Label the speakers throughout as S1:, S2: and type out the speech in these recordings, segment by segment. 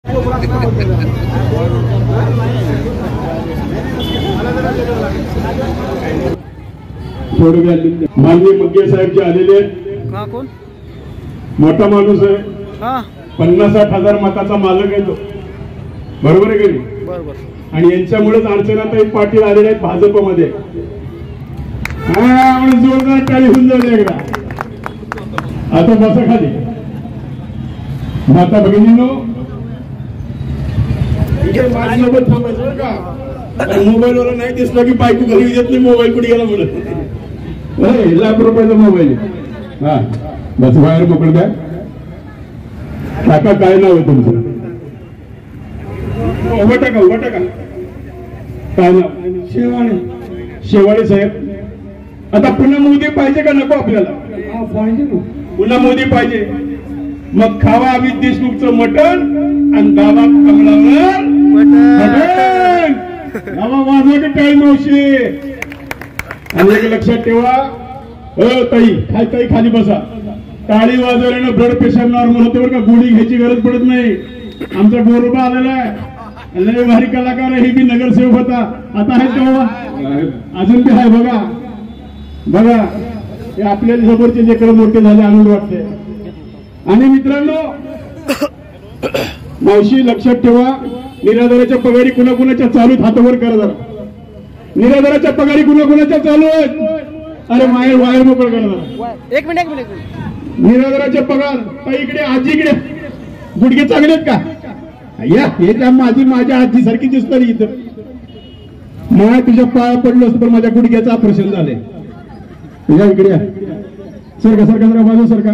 S1: माननीय मंगे साहेब जे आलेले आहेत,
S2: कोण
S1: मोठा माणूस आहे, 50-60 हजार मताचा मालक आहे तो, बरोबर आहे की
S2: बरोबर.
S1: आणि यांच्यामुळेच अर्चनाताई पाटील आलेले आहेत भाजपमध्ये. म्हणून जोरदार टाळी होऊन जाऊ एकदा. आता बसा खाली. माता भगिनीनो, माझ्यासोबत थांबायचं का? मोबाईल वाला नाही दिसला की बायको घरी येत नाही. मोबाईल कुठे गेला म्हणून ₹1,00,000 मोबाईल. हा बस बाहेर मोकळ द्या. काका काय नाव आहे तुमचं? उभा टाका. काय नाव? शेवाळे साहेब. आता पुन्हा मोदी पाहिजे का नको आपल्याला? पाहिजे. पुन्हा मोदी पाहिजे. मग खावा अमित देशमुखचं मटण आणि गावात कमळावर मटण. गावा वाजवा का टाळी मावशी. आणि एक लक्षात ठेवा, ताई खाली बसा. टाळी वाजवल्यानं ब्लड प्रेशर नॉर्मल होते बरं का. गोळी घ्यायची गरज पडत नाही. आमचा गोरोबा आलेला आहे, लय भारी कलाकार आहे. हे बी नगरसेवक होता, आता आहे तेव्हा अजून बी आहे. बघा हे आपल्या समोरचे लेकरं मोठे झाले, आनंद वाटते. आणि मित्रांनो, मावशी लक्षात ठेवा, निराधाराच्या पगारी कुणाकुणाच्या चालूत हातावर करा जरा. निराधाराच्या पगारी कुणाकुणाच्या चालू आहेत? अरे वायर मोकळ करा जरा.
S2: एक मिनिट.
S1: निराधाराचे पगार ताई इकडे, आजी इकडे. गुडघे चांगले आहेत का? या हे त्या माझ्या आजी सारखी दिसणार इथं. माय तुझ्या पाया पडलो असतो पण माझ्या गुडघ्याचं ऑपरेशन झालंय. तुझ्या इकडे सरका बाजू सरका.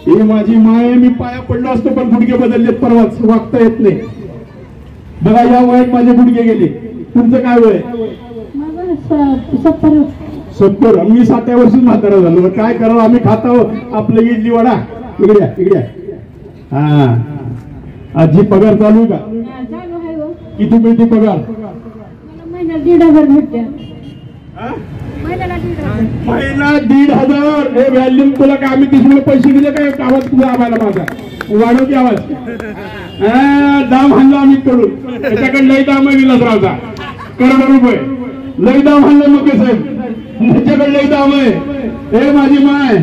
S1: हे माझी माय, मी पाया पडलो असतो पण गुडघे बदललेत, परवाच वागता येत नाही. बघा या वयात माझे गुडघे गेले. तुमचं काय वय? 70. मी 7व्या वर्षी म्हातारा झालो. काय करावं, आम्ही खातो आपलं इडली वडा. इकडे. हा आजी पगार चालू का? किती मिळते पगार?
S3: महिना 1,500 भेटते.
S1: महिना 1,500. हे व्हॅल्यूम तुला काय आम्ही तिसरे पैसे दिले काय? आवाज तुझा आम्हाला माझा वाढव की आवाज. दाम हाणला आम्ही करून. त्याच्याकडे लई दाम आहे विलासरावचा, करोडो रुपये. लई दाम हाणलं मंगे साहेब, त्याच्याकडे लई दाम आहे. हे माझी माय,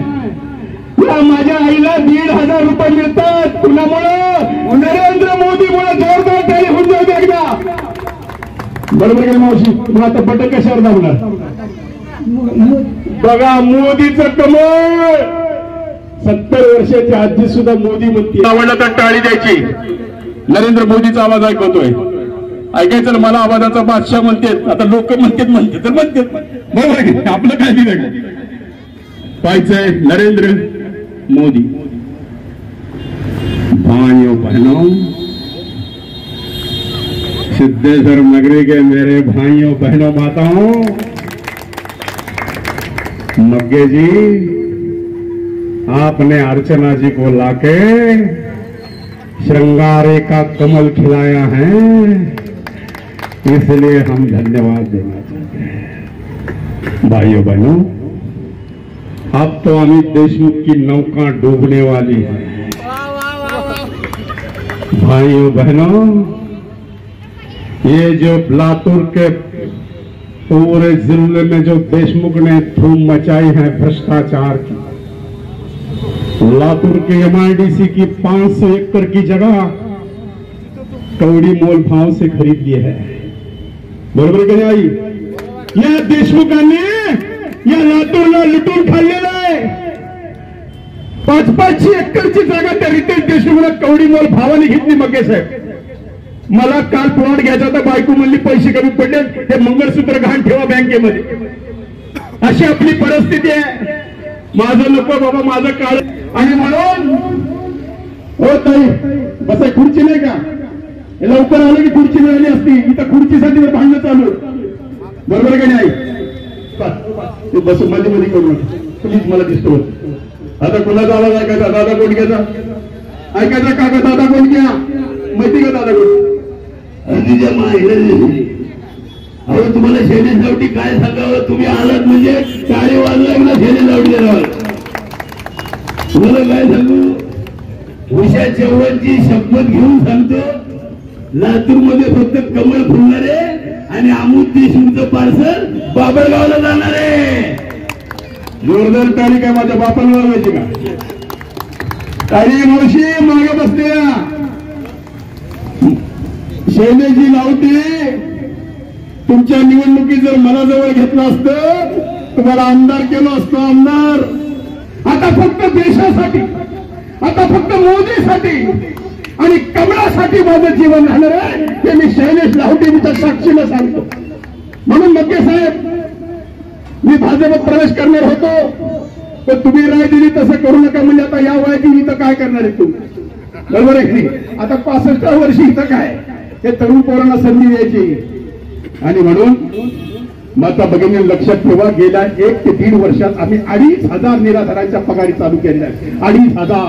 S1: माझ्या आईला 1,500 रुपये मिळतात. कुणामुळं? नरेंद्र मोदीमुळे. जोरदार टाळी होऊन जाऊ दे एकदा. बरोबर का मावशी? मग आता बटन कशावर दाबणार? बघा मोदीचं कमळ. 70 वर्षाची आजी सुद्धा मोदी म्हणते. आवडलं तर टाळी द्यायची. नरेंद्र मोदीचा आवाज ऐकतोय. ऐकायचं ना, मला आवाजाचा बादशाह म्हणतात. आता लोक म्हणतात तर म्हणतात. बरोबर आहे, आपलं काय दिलं पाहायचंय? नरेंद्र मोदी. भाइयों बहनों, सिद्धेश्वर नगरी के मेरे भाइयों बहनों माताओं, मग्गे जी आपने अर्चना जी को लाके श्रृंगारे का कमल खिलाया है, इसलिए हम धन्यवाद देना चाहते हैं। भाइयों बहनों, अब तो अमित देशमुख की नौका डूबने वाली है। भाइयों बहनों, ये जो लातूर के पूरे जिले में जो देशमुख ने धूम मचाई है भ्रष्टाचार की, लातूर के MIDC की 500 एकड़ की जगह कौड़ी मोल भाव से खरीद ली है. बरोबर का नाही? या देशमुखांनी या लातूरला लुटून खाल्लेलं आहे. 500 एकरची जागा त्या रितेश देशमुखला कवडी मोल भावाने घेतली. मगे साहेब, मला काल प्लॉट घ्यायचा तर बायको म्हणली पैसे कमी पडले, हे मंगळसूत्र घाण ठेवा बँकेमध्ये. अशी आपली परिस्थिती आहे. माझं नको बाबा, माझं काळ. आणि म्हणून हो ताई, बसा. खुर्ची नाही का? लवकर आलं की खुर्ची मिळाली असती. इथं खुर्चीसाठी भांडण चालू. बरोबर का नाही? बस मध्ये मध्ये करू नका प्लीज, मला दिसतो. आता कोणाचा आवाज ऐकायचा? दादा कोणक्याचा ऐकायचा? काका दादा कोणक्या माहिती का? दादा कोण? तिच्या माहिती. अहो तुम्हाला शेणी लावटी काय सांगावं? तुम्ही आलात म्हणजे टाळी वाजला ना शेणी लावटी देणार. तुम्हाला काय सांगू?
S2: उषा चव्हाणची शपथ घेऊन सांगतो, लातूर मध्ये फक्त कमळ फुलणार आहे आणि अमोल देशमुखचं पार्सल बाबळगावला जाणार आहे.
S1: जोरदार टाळी काय माझ्या बापाला लावायची का? टाळी मावशी मागे बसलेल्या शैलेशजी लावते. तुमच्या निवडणुकीत जर मला जवळ घेतलं असतं तुम्हाला आमदार केलं असतं. आमदार आता फक्त देशासाठी, आता फक्त मोदीसाठी आणि कमळासाठी माझं जीवन राहणार आहे हे मी शैलेश लावटेंच्या साक्षीला सांगतो. म्हणून मक्के साहेब, मी भाजपत प्रवेश करणार होतो पण तुम्ही राय दिली तसं करू नका. म्हणजे आता या वयाची इथं काय करणार आहे तुम्ही? बरोबर आहे की? आता 65 वर्षी इथं काय, हे तरुण पोरांना संधी द्यायची. आणि म्हणून माता भगिनी लक्षात ठेवा, गेल्या 1 ते 1.5 वर्षात आम्ही 2,500 निराधारांच्या पगारी चालू केल्या आहेत. 2,500.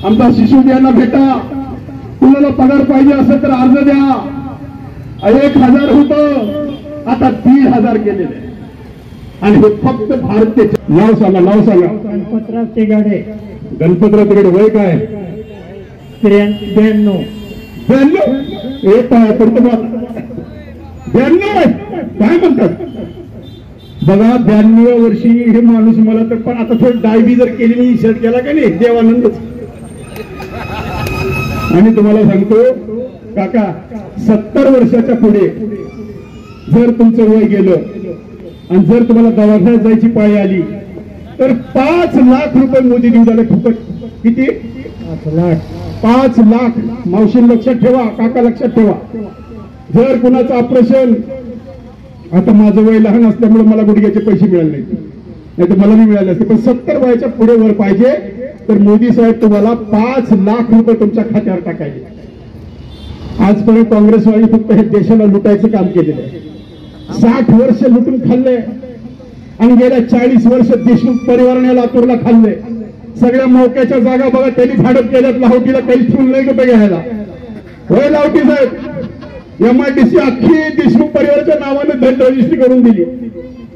S1: आमचा शिशुद्यांना भेटा, कुणाला पगार पाहिजे असेल तर अर्ज द्या. 1,000 होतं, आता 1,500 केलेले. आणि हे फक्त भारतीय. नाव सांगा, नाव सांगा.
S3: गणपतराव तिगाडे.
S1: गणपतराव तिकडे वय काय?
S3: 92.
S1: 92? एक पडतो बा 92 काय म्हणतात बघा. 92व्या वर्षी हे माणूस मला तर, पण आता थोडं डायबी जर केली नाही, शर्ट केला का नाही, देवानंदच. आणि तुम्हाला सांगतो काका, 70 वर्षाच्या पुढे जर तुमचं वय गेलं आणि जर तुम्हाला दवाखान्यात जायची पाळी आली तर 5 लाख रुपये मोदी देऊ झाले फुकट. किती?
S3: 5 लाख.
S1: 5 लाख. मावशी लक्षात ठेवा, काका लक्षात ठेवा. जर कुणाचं ऑपरेशन, आता माझं वय लहान असल्यामुळे मला गुडघ्याचे पैसे मिळाले नाही तर मला नाही मिळाले असते, पण 70 वयाच्या पुढे वर पाहिजे तर मोदी साहेब तुम्हाला 5 लाख रुपये तुमच्या खात्यावर टाकायचे. आजपर्यंत काँग्रेसवाली फक्त हे देशाला लुटायचं काम केलेलं आहे. 60 वर्ष लुटून खाल्ले आणि गेल्या 40 वर्ष देशमुख परिवाराने लातूरला खाल्ले. सगळ्या मौक्याच्या जागा बघा त्यांनी भाडत केल्यात. लाहोटीला काही ठेवून नाही रुपये घ्यायला. होय लाहोटी साहेब, MIDC अख्खी देशमुख परिवाराच्या नावाने धन रजिस्ट्री करून दिली.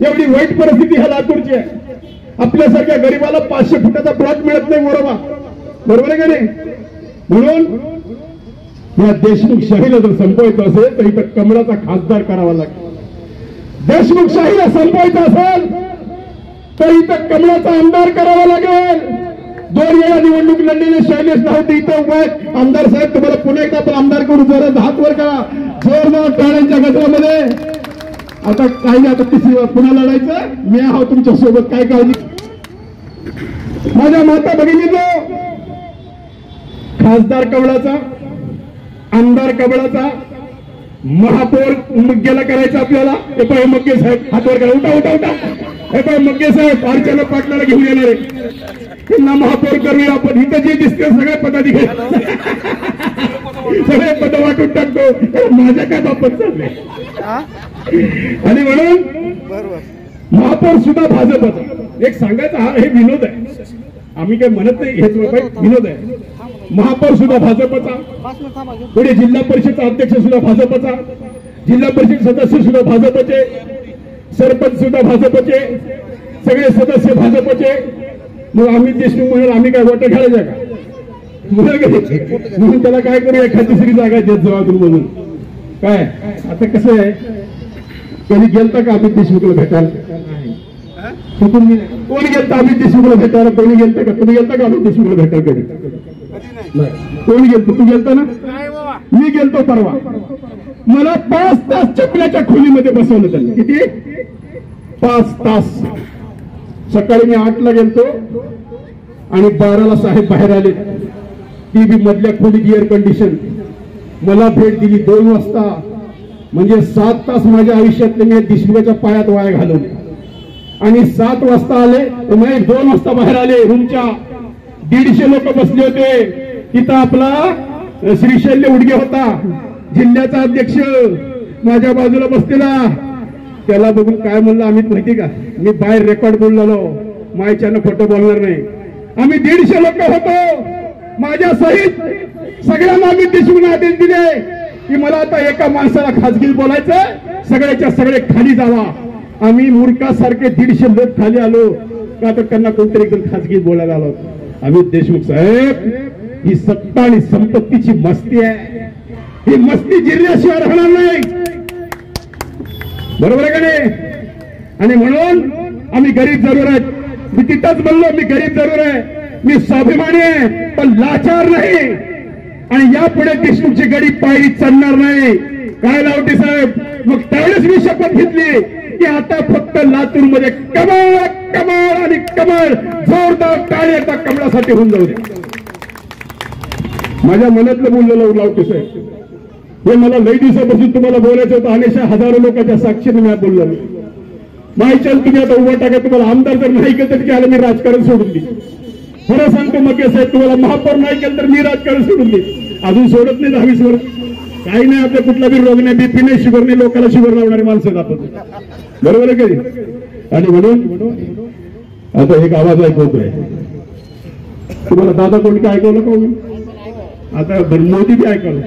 S1: एवढी वाईट परिस्थिती ह्या लातूरची आहे. आपल्यासारख्या गरीबाला 500 फुटाचा प्लॉट मिळत नाही. बरोबर आहे का नाही? म्हणून या देशमुख शाहीला जर संपवायचं असेल तर इथं कमळाचा खासदार करावा लागेल. देशमुख शाहीला संपवायचं असेल तर इथं कमळाचा आमदार करावा लागेल. 2 वेळा निवडणूक लढलेले शैलेश लाहोटी इथं उभे आहेत. आमदार साहेब, तुम्हाला पुन्हा एकदा आपण आमदार करू. जरा हात वर करा, जोरदार टाळ्यांच्या गजरामध्ये. आता काही नाही, आता तिसरी पुन्हा लढायचं. मी आहोत तुमच्या सोबत, काय काळजी. माझ्या माता भगिनींनो, खासदार कमळाचा, आमदार कमळाचा, महापौर मग्गेला करायचं आपल्याला. हे पाय मग्गे साहेब, हातवर करा. उठा उठा उठा. हे पाय मग्गे साहेब अर्चना पाटलाला घेऊन येणार आहे. त्यांना महापौर करूया आपण. इथं जे दिसते सगळे पदाधिकारी सगळे पद वाटून टाकतो. माझ्या काय बाबत चाललंय. आणि म्हणून महापौर सुद्धा भाजपचा. एक सांगायचं, हा हे विनोद आहे, आम्ही काही म्हणत नाही, हेच विनोद आहे. महापौर सुद्धा भाजपचा, पुढे जिल्हा परिषदचा अध्यक्ष सुद्धा भाजपचा, जिल्हा परिषद सदस्य सुद्धा भाजपचे, सरपंच सुद्धा भाजपचे, सगळे सदस्य भाजपचे. मग आम्ही देशमुख म्हणून आम्ही काय वाटत घालायचं का? म्हणून त्याला काय करू, एखादी दुसरी जागा देत जाऊ अजून म्हणून. काय आता कसं आहे, कधी गेलता का अमित देशमुखला भेटायला? कोण गेलता अमित देशमुखला भेटायला? कोणी गेलता का? तुम्ही गेलता का अमित देशमुखला भेटायला? कधी कोण गेलतो? तू गेलता ना? मी गेलतो परवा. मला 5 तास चपल्याच्या खोलीमध्ये बसवलं त्यांनी. किती? 5 तास. सकाळी मी 8ला गेलतो आणि 12ला साहेब बाहेर आले. ती बी मधल्या खोलीत एअर कंडिशन. मला भेट दिली 2 वाजता. म्हणजे 7 तास माझ्या आयुष्यातले मी देशमुखाच्या पायात वाया घालवले. आणि 7 वाजता आले तर मी 2 वाजता बाहेर आले. रूमच्या 150 लोक बसले होते. तिथं आपला श्रीशैल्य उडगे होता, जिल्ह्याचा अध्यक्ष माझ्या बाजूला बसलेला. त्याला बघून काय म्हणलं आम्ही माहिती का, मी बाहेर रेकॉर्ड बोललो, मायच्यानं खोटं बोलणार नाही. आम्ही 150 लोक होतो. माझ्या सहित सगळ्यांना आम्ही देशमुख आदेश दिले की मला आता एका माणसाला खाजगी बोलायचं, सगळ्याच्या सगळे खाली जावा. आम्ही मूर्खासारखे 150 लोक खाली आलो का तर त्यांना कोणतरी एकदम खाजगी बोलायला आलो. आम्ही देशमुख साहेब ही सत्ता आणि संपत्तीची मस्ती आहे. ही मस्ती जिरल्याशिवाय राहणार नाही. बरोबर आहे का नाही? आणि म्हणून आम्ही गरीब जरूर आहेत. मी तिथंच बोललो, मी गरीब जरूर आहे, मी स्वाभिमानी आहे, पण लाचार नाही. आणि यापुढे देशमुखची गडी पायरी चढणार नाही. काय लावटे साहेब, मग त्यावेळेस मी शपथ घेतली की आता फक्त लातूरमध्ये कमळ कमळ आणि कमळ, जोरदार टाळी आता कमळासाठी होऊन जाऊ दे. माझ्या मनातलं बोललेलं लावटे साहेब, हे मला लई दिवसापासून तुम्हाला बोलायचं होतं. अनेशा हजारो लोकांच्या साक्षीने मी बोललो. माहिती तुम्ही आता उभा टाका, तुम्हाला आमदार जर नाही केलं तर आलं मी राजकारण सोडून दे. खरं सांगतो मगे साहेब, तुम्हाला महापौर नाही केलं तर मी राजकारण सोडून दे. अजून सोडत नाही 20 वर्ष. काही नाही, आपल्या कुठला बी रोग नाही, बीपी नाही, शुगर नाही, लोकांना शुगर लावणारी माणसं आपण. बरोबर आहे कधी? आणि म्हणून आता एक आवाज ऐकवतोय तुम्हाला. दादा कोणी काय ऐकवलं का? आता मोदी बी ऐकवलं.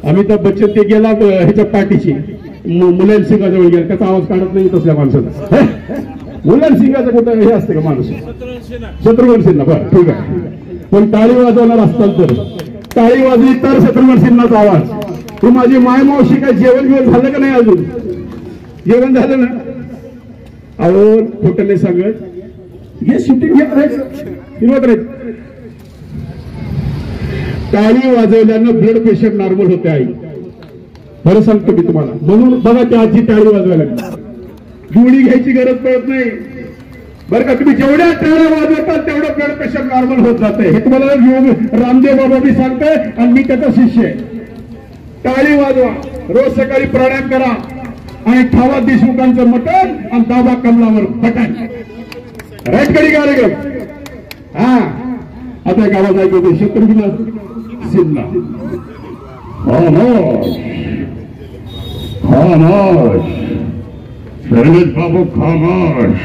S1: अमिताभ बच्चन ते गेला ह्याच्या पाठीशी, मुलायम सिंगाजवळ गेला, त्याचा आवाज काढत नाही तसल्या माणसाचा. मुलायम सिंगाचं कुठं हे असते का माणूस? शत्रुघ्न सिन्हा. बरं ठीक आहे, पण टाळी वाजवणार असताल तर टाळी वाजली तर शत्रुघ्न सिन्हाचा आवाज. तू माझी माय मावशी काय जेवण बिवण झालं का नाही? अजून जेवण झालं ना? अहो खोटं नाही सांगत, हे शूटिंग घेत राहायचं, फिरवत राहायचं. टाळी वाजवल्यानं ब्लड प्रेशर नॉर्मल होते आई. खरं सांगतो मी तुम्हाला. म्हणून बघा त्या आजी टाळी वाजवायला जुळी घ्यायची गरज पडत नाही. बरं का? तुम्ही जेवढ्या टाळ्या वाजवतात तेवढं ब्लड प्रेशर नॉर्मल होत जाते. हे तुम्हाला रामदेव बाबा बी सांगतोय आणि मी त्याचा शिष्य आहे. टाळी वाजवा, रोज सकाळी प्राणायाम करा आणि खावा देशमुखांचं मटण आणि दाबा कमलावर पटाण. राईट कधी कार्यक्रम. हा आता एक आवाज ऐकतो शत्रुघ्न सिन्हा.
S2: खामोश शरद बाबू, खामोश.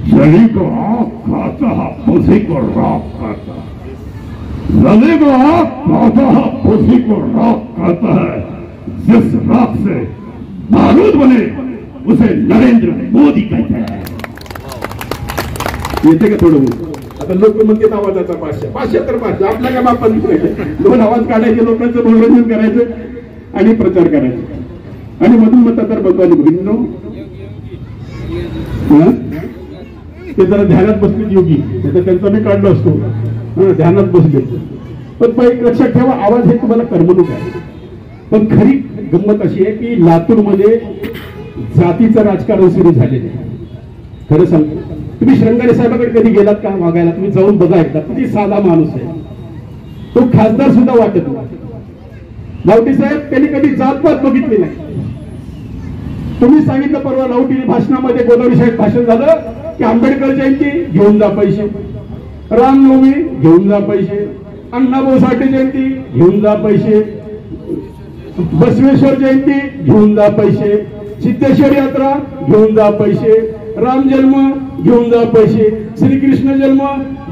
S2: सभी को आँख खाता है, उसी को राख खाता है. सभी को आँख खाता है, उसी को राख खाता है. जिस राख से बारूद बने उसे नरेंद्र मोदी कहते हैं.
S1: येते का थोडं? आता लोक म्हणतात आवाजाचा 500 तर 500 आपल्या काय बापात दोन आवाज काढायचे, लोकांचं मनोरंजन करायचं आणि प्रचार करायचा. आणि मधून मतदार बघायला भिन्न ते जरा ध्यानात बसले योगी, तर त्यांचा मी काढलो असतो. ध्यानात बसले. पण एक लक्षात ठेवा, आवाज हे तुम्हाला करमणूक आहे. पण खरी गंमत अशी आहे की लातूरमध्ये जातीचं राजकारण सुरू झालेलं आहे. खरं सांगतो, तुम्ही श्रंगारे साहेबांकडे कधी गेलात का मागायला? तुम्ही जाऊन बघा एकदा. किती साधा माणूस आहे तो, खासदार सुद्धा वाटत नाही. लावटी साहेब त्यांनी कधी जातपात बघितली नाही. तुम्ही सांगितलं परवा लावटी भाषणामध्ये, गोदावरी शाळेत भाषण झालं की आंबेडकर जयंती घेऊन जा पैसे, रामनवमी घेऊन जा पैसे, अण्णाभाऊ साठे जयंती घेऊन जा पैसे, बसवेश्वर जयंती घेऊन जा पैसे, सिद्धेश्वर यात्रा घेऊन जा पैसे, राम जन्म घेऊन जा पैसे, श्रीकृष्ण जन्म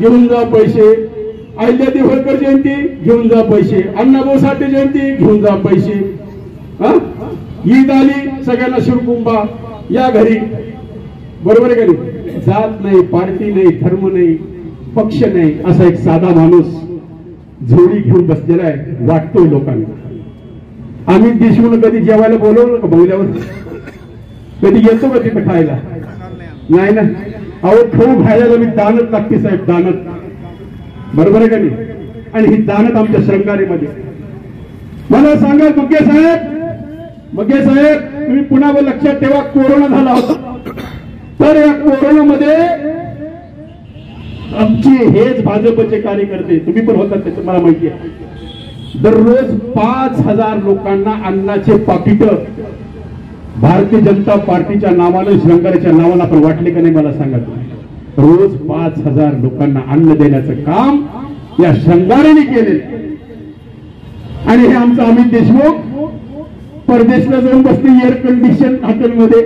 S1: घेऊन जा पैसे, अहिल्यादेवी होळकर जयंती घेऊन जा पैसे, अण्णाभाऊ साठे जयंती घेऊन जा पैसे. ईद आली सगळ्यांना शिरकुंबा या घरी. बरोबर आहे का नाही? जात नाही, पार्टी नाही, धर्म नाही, पक्ष नाही, असा एक साधा माणूस झोळी घेऊन बसलेला आहे, वाटतोय लोकांना. आम्ही देशमुख कधी जेवायला बोलवलं का? बोलल्यावर कधी येतो का तिथं खायला? नाही ना. अहो खाऊ खायला मी दानत लागते साहेब, दानत. बरोबर आहे का नाही? आणि ही दानत आमच्या श्रंगारीमध्ये. मला सांगा मुके साहेब, मगे साहेब तुम्ही पुन्हा लक्षात ठेवा, कोरोना झाला होता. तर या कोरोनामध्ये आमचे हेच भाजपचे कार्यकर्ते, तुम्ही पण होतात त्याचं मला माहिती आहे, दररोज 5000 लोकांना अन्नाचे पाकिट भारतीय जनता पार्टीच्या नावानं, श्रंगारीच्या नावानं आपण वाटले का नाही मला सांगा. रोज 5000 लोकांना अन्न देण्याचं काम या श्रंगारीने केले. आणि हे आमचं अमित देशमुख परदेशला जाऊन बसले एअर कंडिशन हॉटेलमध्ये.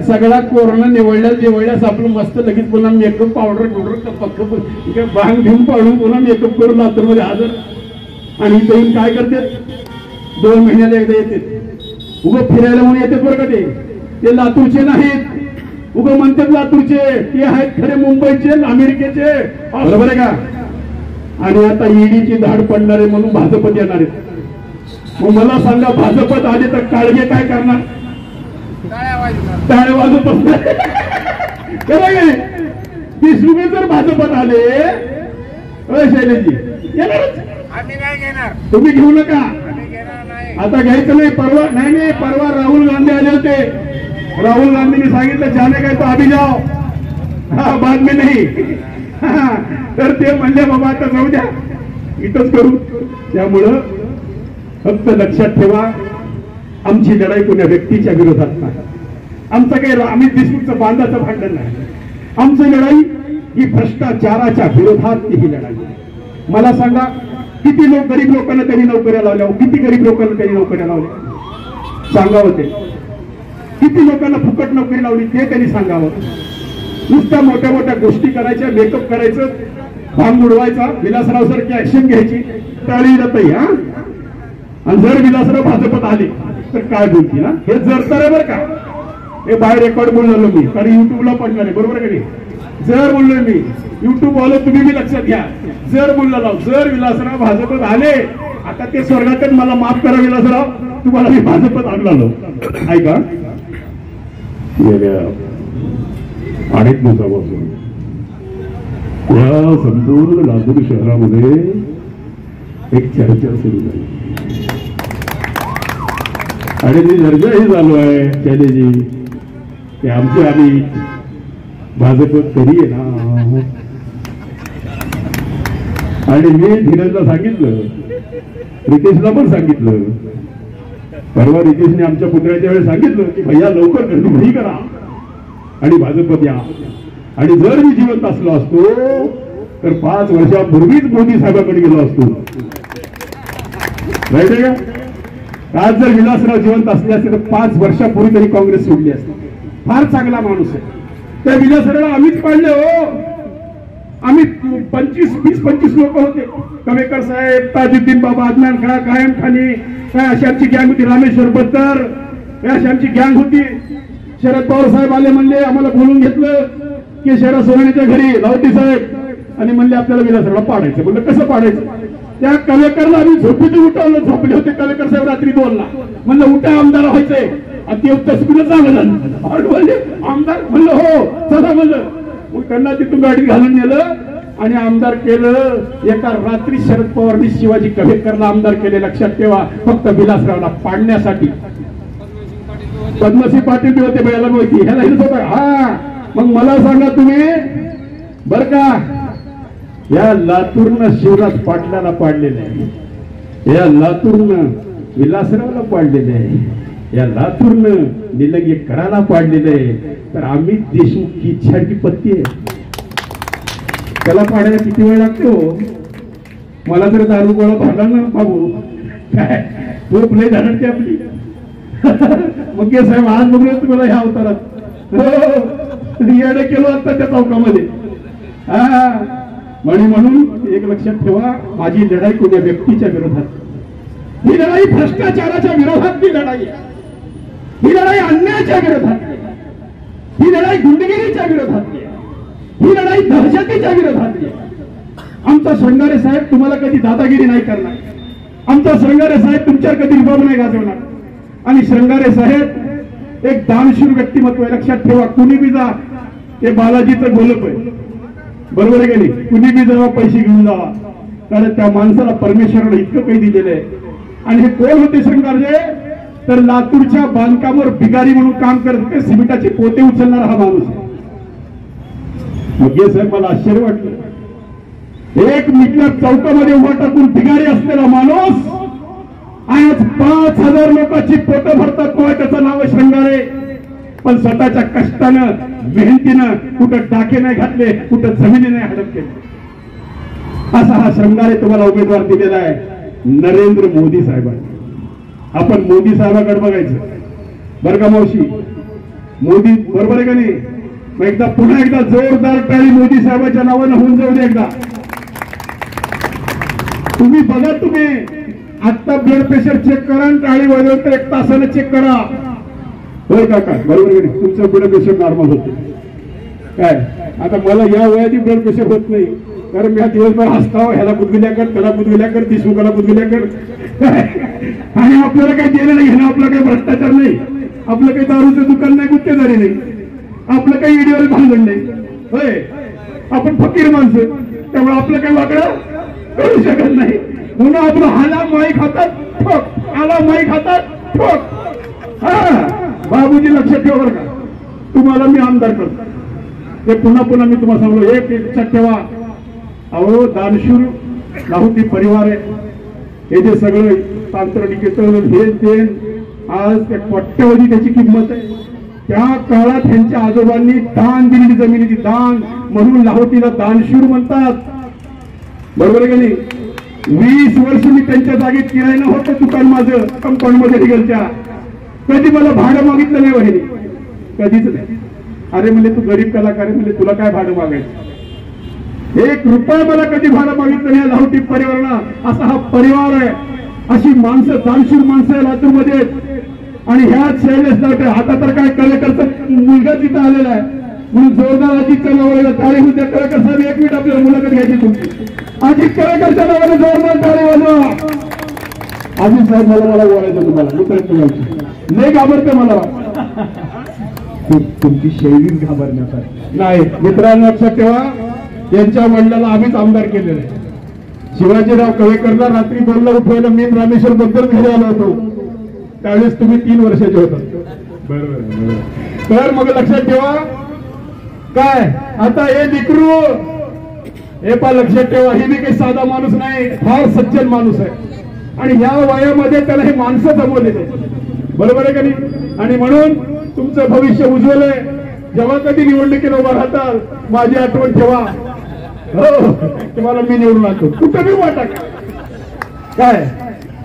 S1: सगळा कोरोना निवडल्यास आपलं मस्त लगेच पुन्हा मेकअप पावडर पक्क बांग घेऊन पाडून पुन्हा मेकअप करून लातूरमध्ये हजर. आणि इथे येऊन काय करते? 2 महिन्याला एकदा येते. उगं फिरायला म्हणून येते बरं का? ते लातूरचे नाहीत. उगं म्हणतात लातूरचे, ते आहेत खरे मुंबईचे, अमेरिकेचे. बरोबर आहे का? आणि आता ईडीची धाड पडणार आहे म्हणून भाजपत येणार आहेत. मग मला सांगा, भाजपत आले तर काळगे काय करणार? टाळ्या वाजत असणार. देशमुख जर भाजपत आले, शैलेशजी येणारच. तुम्ही घेऊ नका, आता घ्यायचं नाही. परवा नाही, परवा राहुल गांधी आले होते. राहुल गांधींनी सांगितलं जाने काय तो अभी जाओ, हा बाद में नाही. तर ते म्हणले बाबा आता जाऊ द्या, इथंच करू. त्यामुळं फक्त लक्षात ठेवा, आमची लढाई कोण्या व्यक्तीच्या विरोधात नाही. आमचं काही अमित देशमुखचं बांधाचं भांडण नाही. आमची लढाई ही भ्रष्टाचाराच्या विरोधात ही लढाई. मला सांगा, किती लोक गरीब लोकांना त्यांनी नोकऱ्या लावल्या, किती गरीब लोकांना त्यांनी नोकऱ्या लावल्या सांगावं. ते किती लोकांना फुकट नोकरी लावली ते त्यांनी सांगावं. नुसत्या मोठ्या मोठ्या गोष्टी करायच्या, मेकअप करायचं, भांग उडवायचा, विलासराव सारखी ऍक्शन घ्यायची, टाळी जातही. हा, आणि जर विलासराव भाजपत आले तर काय बोलतील? ना हे जर तर बरं का, हे बाहेर रेकॉर्ड बोललो मी, कारण युट्यूबला पडणार आहे. बरोबर का नाही? जर बोललोय मी, युट्यूब वालो तुम्ही बी लक्षात घ्या. जर बोललो, जर विलासराव भाजपत आले, आता ते स्वर्गातच मला माफ करा विलासराव, तुम्हाला मी भाजपत आणलो. ऐका, गेल्या 8 दिवसापासून या संपूर्ण लातूर शहरामध्ये एक चर्चा सुरू झाली आणि ती चर्चा ही चालू आहे शैलेजी की आम्ही भाजपत कधी आहे ना. आणि मी धीरजला सांगितलं, रितेशला पण सांगितलं. परवा रितेशने आमच्या पुतळ्याच्या वेळेस सांगितलं की भैया लवकर घरी करा आणि भाजपत या. आणि जर मी जिवंत असलो असतो तर 5 वर्षापूर्वीच मोदी साहेबांकडे गेलो असतो. माहिती आहे का? आज जर विलासराव जिवंत असले असते तर 5 वर्षापूर्वी तरी काँग्रेस सोडली असते. फार चांगला माणूस आहे. त्या विलासरावला आम्हीच पाडले हो. आम्ही 20-25 लोक होते. कवेकर साहेब, ताजुद्दीन बाबा, अदनान खा, कायम खानी, काय अशी आमची गँग होती. रामेश्वर बत्तर, अशी आमची गँग होती. शरद पवार साहेब आले, म्हणले आम्हाला बोलून घेतलं की शरद सोनवणेच्या घरी लावती साहेब, आणि म्हणले आपल्याला विलासरावला पाडायचं. म्हणलं कसं पाडायचं? त्या कवेकरला आम्ही झोपेतून उठवलं. झोपले होते कवेकर साहेब रात्री 2ला. म्हणलं उठा, आमदार व्हायचंय. ते तसं चांगलं झालं. म्हणले आमदार, म्हणलं हो चला. म्हणलं मग त्यांना तिथून गाडीत घालून नेलं आणि आमदार केलं. एका रात्री शरद पवारनी शिवाजी कवेकरला आमदार केले. लक्षात ठेवा, फक्त विलासरावला पाडण्यासाठी. पद्मसिंह पाटील बी होते, बयाला माहिती, ह्याला हिरत होता. हा, मग मला सांगा तुम्ही बर का, या लातूरनं शिवराज पाटलाला पाडलेलं आहे, या लातूरनं विलासरावला पाडलेलं आहे, या लातूरनं निलंगेकराला पाडलेलं आहे. तर अमित देशमुख की इच्छाची पत्ती आहे. त्याला पाडायला किती वेळ लागतो? मला तर दारू गोळा भरला ना बाबू, काय खूप लय धडकते आपली. मग साहेब आज बघूया तुम्हाला ह्या अवतारात येडे केलो आता त्या चौकामध्ये. हा, म्हणून एक लक्षात ठेवा, माझी लढाई कोण्या व्यक्तीच्या विरोधात, ही लढाई भ्रष्टाचाराच्या विरोधातली लढाई आहे. ही लढाई अन्यायाच्या विरोधात, ही लढाई गुंडगिरीच्या विरोधातली आहे, ही लढाई दहशतीच्या विरोधातली आहे. आमचा श्रंगारे साहेब तुम्हाला कधी दादागिरी नाही करणार. आमचा श्रंगारे साहेब तुमच्यावर कधी रुबाब नाही गाजवणार. आणि श्रंगारे साहेब एक दानशूर व्यक्तिमत्व आहे. लक्षात ठेवा, कुणी बी जा, ते बालाजीचं गोलप आहे. बरोबर आहे का नाही? कुणी बी जावा, पैसे घेऊन जावा, कारण त्या माणसाला परमेश्वराने इतकं काही दिलेलं आहे. आणि हे कोण होते श्रंगारजे? तर लातूरच्या बांधकामावर भिकारी म्हणून काम करत होते. सिमेंटाचे पोते उचलणारा हा माणूस आहे. मग साहेब मला आश्चर्य वाटलं, एक मीटर चौकामध्ये उभा टाकून भिकारी असलेला माणूस आज 5,000 लोकांची पोटं भरतात. त्याचं नाव आहे श्रंगारे. पण स्वतःच्या कष्टानं, मेहनतीनं कुठं टाके नाही घातले, कुठं जमिनी नाही हडप केली. असा हा श्रंगारे तुम्हाला उमेदवार दिलेला आहे नरेंद्र मोदी साहेबांनी. आपण मोदी साहेबांकडे बघायचं बरं का मावशी. मोदी, बरोबर आहे का नाही? मग एकदा पुन्हा एकदा जोरदार टाळी मोदी साहेबांच्या नावानं होऊन जाऊ दे एकदा. तुम्ही बघा, तुम्ही आता ब्लड प्रेशर चेक करा आणि टाळी वाजवत तर 1 तासाने चेक करा. होय काका, बरोबर आहे? तुमचं ब्लड प्रेशर नॉर्मल होते काय? आता मला या वयाची ब्लड प्रेशर होत नाही. कारण मी दिवसभर हसताव, ह्याला बुदविल्या कर, त्याला बुदविल्या कर, देशमुखाला बुदविल्या कर आणि आपल्याला काही दिलं नाही. ह्यानं आपलं काही भ्रष्टाचार नाही, आपलं काही दारूचं दुकान नाही, गुत्तेदारी नाही, आपलं काही ईडीवर भांडण नाही. होय, आपण फकीर माणसं, त्यामुळे आपलं काही वाकडं करू शकत नाही. म्हणून आपलं हाला माई खातात ठोक, आला माई खातात ठोक. हा बाबूजी लक्षात ठेवा बरं का, तुम्हाला मी आमदार करतो. ते पुन्हा पुन्हा मी तुम्हाला सांगलो, एक लक्षात ठेवा. अहो दानशूर लाहोटी परिवार आहे, हे जे सगळं तांत्रिकेतन हे ते आज त्या कोट्यवधी त्याची किंमत आहे. त्या काळात ह्यांच्या आजोबांनी दान दिलेली जमिनीची दान म्हणून लाहोटीला दानशूर म्हणतात. बरोबर आहे का नाही? 20 वर्ष मी त्यांच्या जागेत किरायनं होतं दुकान माझं कंपाऊंड मध्ये निघलच्या. कधी मला भाडं मागितलं नाही वहिनी, कधीच नाही. अरे म्हणजे तू गरीब कलाकार आहे, म्हणजे तुला काय भाडं मागायचं? 1 रुपया मला कधी भाडं मागितलं नाही लाहोटी परिवारानं. असा हा परिवार आहे, अशी माणसं दानशूर माणसं आहे लातूरमध्ये. आणि ह्याच शैलेश लाटे आता तर काय कलेक्टरचा मुलगा तिथं आलेला आहे म्हणून जोरदार अजितच्या नावाला टाळी होत्या. कलेक्टर साहेब 1 मिनिट आपल्याला मुलाखत घ्यायची तुमची. अजित कलेक्टरच्या नावाने जोरदार टाळी वाजवा. अजित साहेब मला बोलायचं तुम्हाला, मी प्रयत्न करायचे. लय घाबरते मला, तुमची शैलीच घाबरण्यासाठी नाही. मित्रांनो लक्षात ठेवा, यांच्या वडिलाला आम्हीच आमदार केलेलं आहे. शिवाजीराव कवेकरला रात्री 2ला उठवायला मी रामेश्वर बद्दल घरी आलो होतो, त्यावेळेस तुम्ही 3 वर्षाचे होता. बरोबर. तर मग लक्षात ठेवा काय, आता हे लेकरू हे पा लक्षात ठेवा, हे बी काही साधा माणूस नाही, फार सज्जन माणूस आहे. आणि या वयामध्ये त्याला हे माणसं जमवलेले, बरोबर आहे का नाही? आणि म्हणून तुमचं भविष्य उज्ज्वल आहे. जेव्हा कधी निवडणुकीला उभा राहताल माझी आठवण ठेवा. हो, तुम्हाला मी निवडून आणतो, कुठं बी वाटा काय,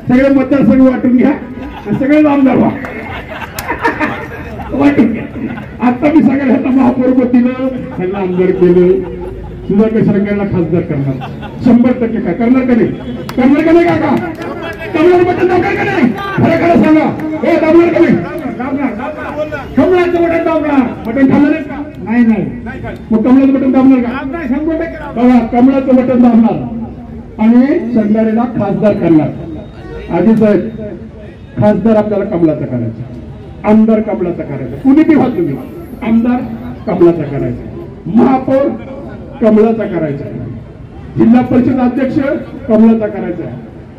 S1: सगळे मतदारसंघ वाटून घ्या आणि सगळे आमदार वाटून घ्या. आता मी सगळ्यांना महापौरपतीनं त्यांना आमदार केलं, सुधाकर शरंगाला खासदार करणार 100%. काय करणार का नाही? करणार का नाही? काका कमळाचं बटन दाबणार का नाही? खरं खरं सांगा, हे दाबणार का नाही? कमळाचं बटन दाबणार. बटन थांबणार का? नाही नाही. मग कमळाचं बटन दाबणार का? 100%. बघा, कमळाचं बटन दाबणार आणि शंगारेला खासदार करणार. आधी साहेब, खासदार आपल्याला कमळाचा करायचा, आमदार कमळाचा करायचा. कुणी बी व्हा तुम्ही, आमदार कमळाचा करायचा, महापौर कमळाचा करायचा, जिल्हा परिषद अध्यक्ष कमळाचा करायचा.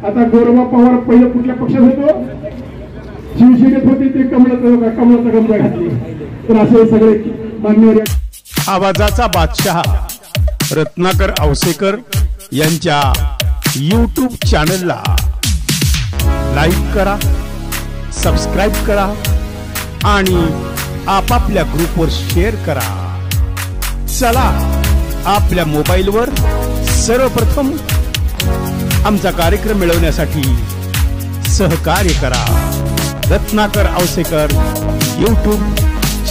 S1: आता गौरवा पवार पहिलं कुठल्या पक्षात होतो? शिवसेनेत होते, ते कमळाचा गमजा घातली. तर असे सगळे मान्यवर
S4: आवाजाचा बादशाह रत्नाकर औसेकर यांच्या YouTube चॅनलला लाईक करा, सबस्क्राईब करा आणि आपापल्या ग्रुपवर शेअर करा. चला, आपल्या मोबाईलवर सर्वप्रथम आमचा कार्यक्रम मिळवण्यासाठी सहकार्य करा. Ratnakar Ausekar YouTube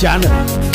S4: channel.